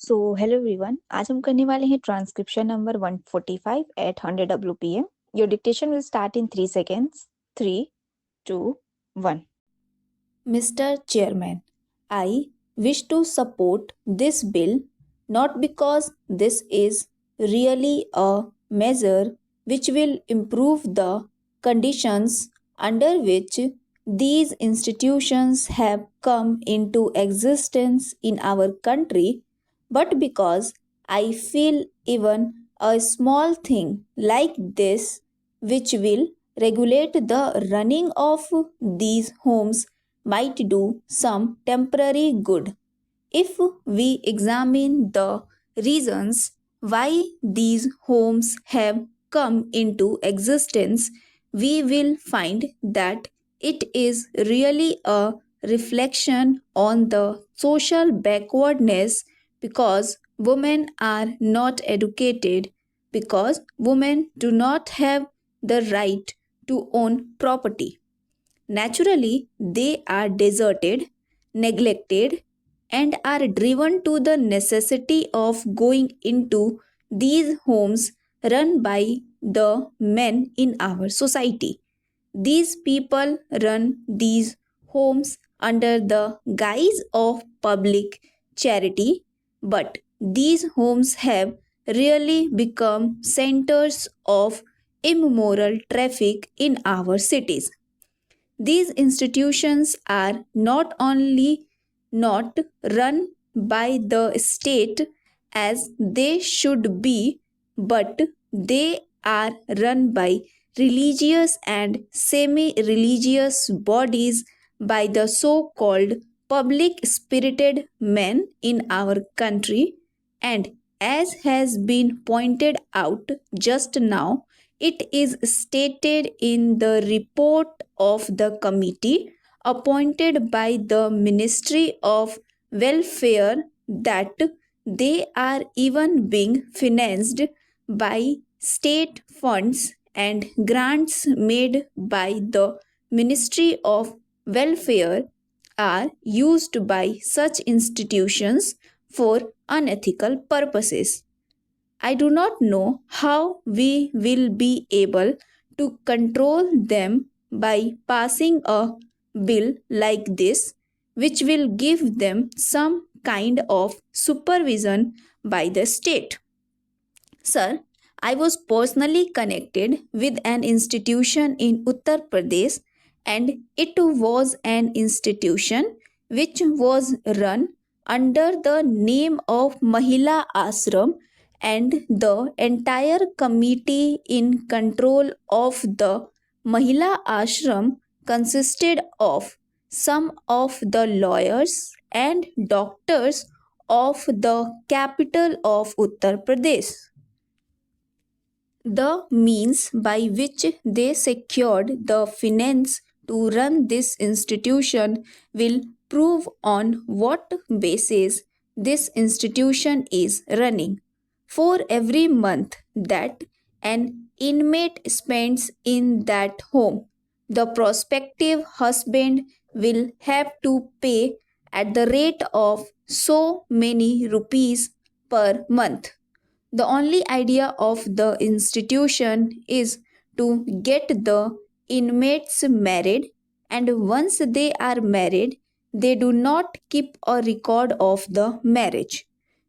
So hello everyone, आज हम करने वाले हैं transcription number 145 at 100 WPM. Your dictation will start in 3 seconds. 3, 2, 1. Mr. Chairman, I wish to support this bill not because this is really a measure which will improve the conditions under which these institutions have come into existence in our country, but because I feel even a small thing like this, which will regulate the running of these homes, might do some temporary good. If we examine the reasons why these homes have come into existence, we will find that it is really a reflection on the social backwardness because women are not educated, because women do not have the right to own property. Naturally, they are deserted, neglected, and are driven to the necessity of going into these homes run by the men in our society. These people run these homes under the guise of public charity, but these homes have really become centers of immoral traffic in our cities. These institutions are not only not run by the state as they should be, but they are run by religious and semi religious bodies by the so called public spirited men in our country. And as has been pointed out just now, it is stated in the report of the committee appointed by the Ministry of Welfare that they are even being financed by state funds and grants made by the Ministry of Welfare are used by such institutions for unethical purposes. I do not know how we will be able to control them by passing a bill like this, which will give them some kind of supervision by the state. Sir, I was personally connected with an institution in Uttar Pradesh, and it was an institution which was run under the name of Mahila Ashram, and the entire committee in control of the Mahila Ashram consisted of some of the lawyers and doctors of the capital of Uttar Pradesh. The means by which they secured the finance to run this institution will prove on what basis this institution is running. For every month that an inmate spends in that home, the prospective husband will have to pay at the rate of so many rupees per month. The only idea of the institution is to get the inmates married, and once they are married, they do not keep a record of the marriage.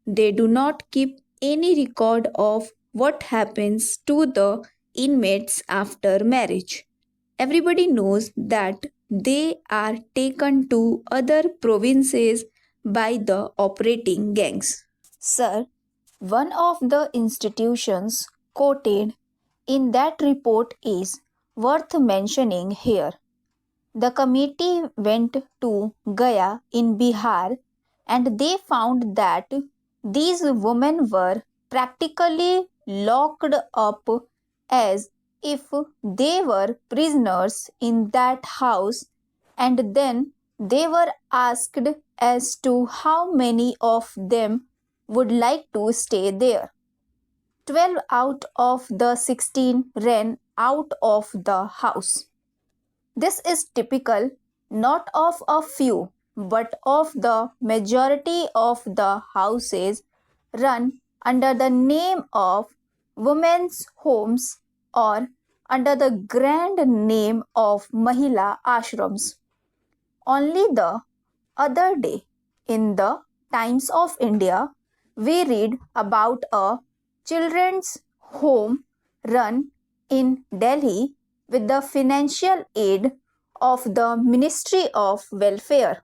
They do not keep any record of what happens to the inmates after marriage. Everybody knows that they are taken to other provinces by the operating gangs. Sir, one of the institutions quoted in that report is worth mentioning here. The committee went to Gaya in Bihar, and they found that these women were practically locked up as if they were prisoners in that house, and then they were asked as to how many of them would like to stay there. 12 out of the 16 ran out of the house. This is typical not of a few but of the majority of the houses run under the name of women's homes or under the grand name of Mahila ashrams. Only the other day, in the Times of India, we read about a children's home run in Delhi with the financial aid of the Ministry of Welfare.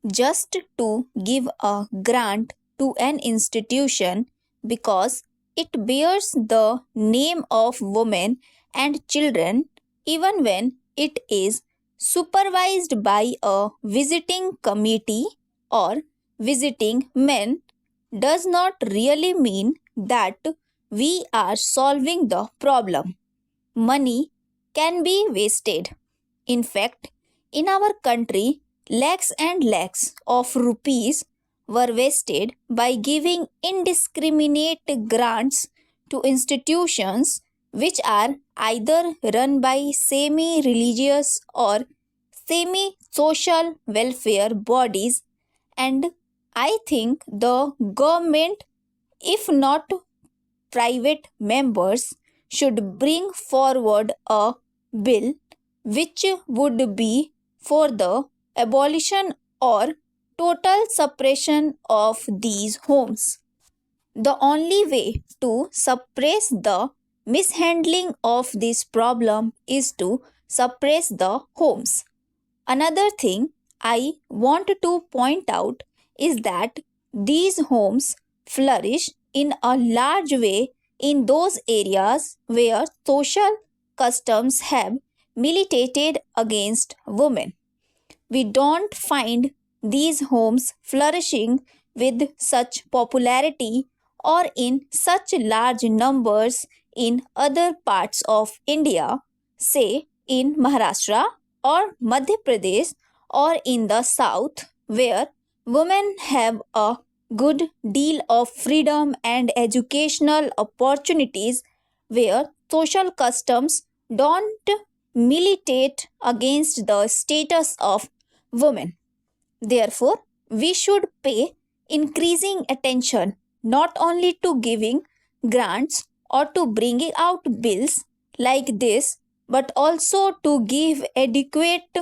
Just to give a grant to an institution because it bears the name of women and children, even when it is supervised by a visiting committee or visiting men, does not really mean that we are solving the problem. Money can be wasted. In fact, in our country, lakhs and lakhs of rupees were wasted by giving indiscriminate grants to institutions which are either run by semi religious or semi social welfare bodies, and I think the government, if not private members, should bring forward a bill which would be for the abolition or total suppression of these homes. The only way to suppress the mishandling of this problem is to suppress the homes. Another thing I want to point out is that these homes flourish in a large way in those areas where social customs have militated against women. We don't find these homes flourishing with such popularity or in such large numbers in other parts of India, say in Maharashtra or Madhya Pradesh or in the south, where women have a good deal of freedom and educational opportunities, where social customs don't militate against the status of women. Therefore, we should pay increasing attention not only to giving grants or to bringing out bills like this, but also to give adequate,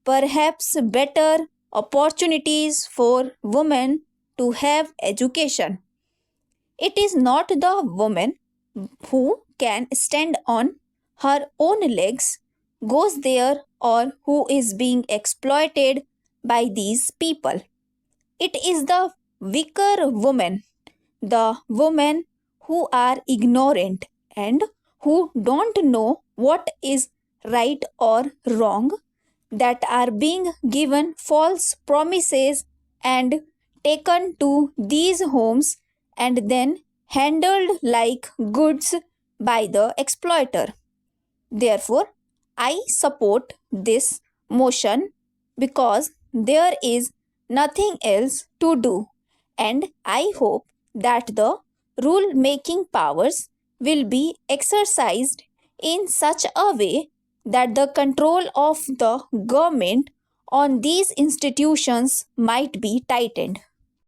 perhaps better opportunities for women to have education. It is not the woman who can stand on her own legs goes there or who is being exploited by these people. It is the weaker women, the women who are ignorant and who don't know what is right or wrong, that are being given false promises and taken to these homes and then handled like goods by the exploiter. Therefore, I support this motion because there is nothing else to do, and I hope that the rule making powers will be exercised in such a way that the control of the government on these institutions might be tightened.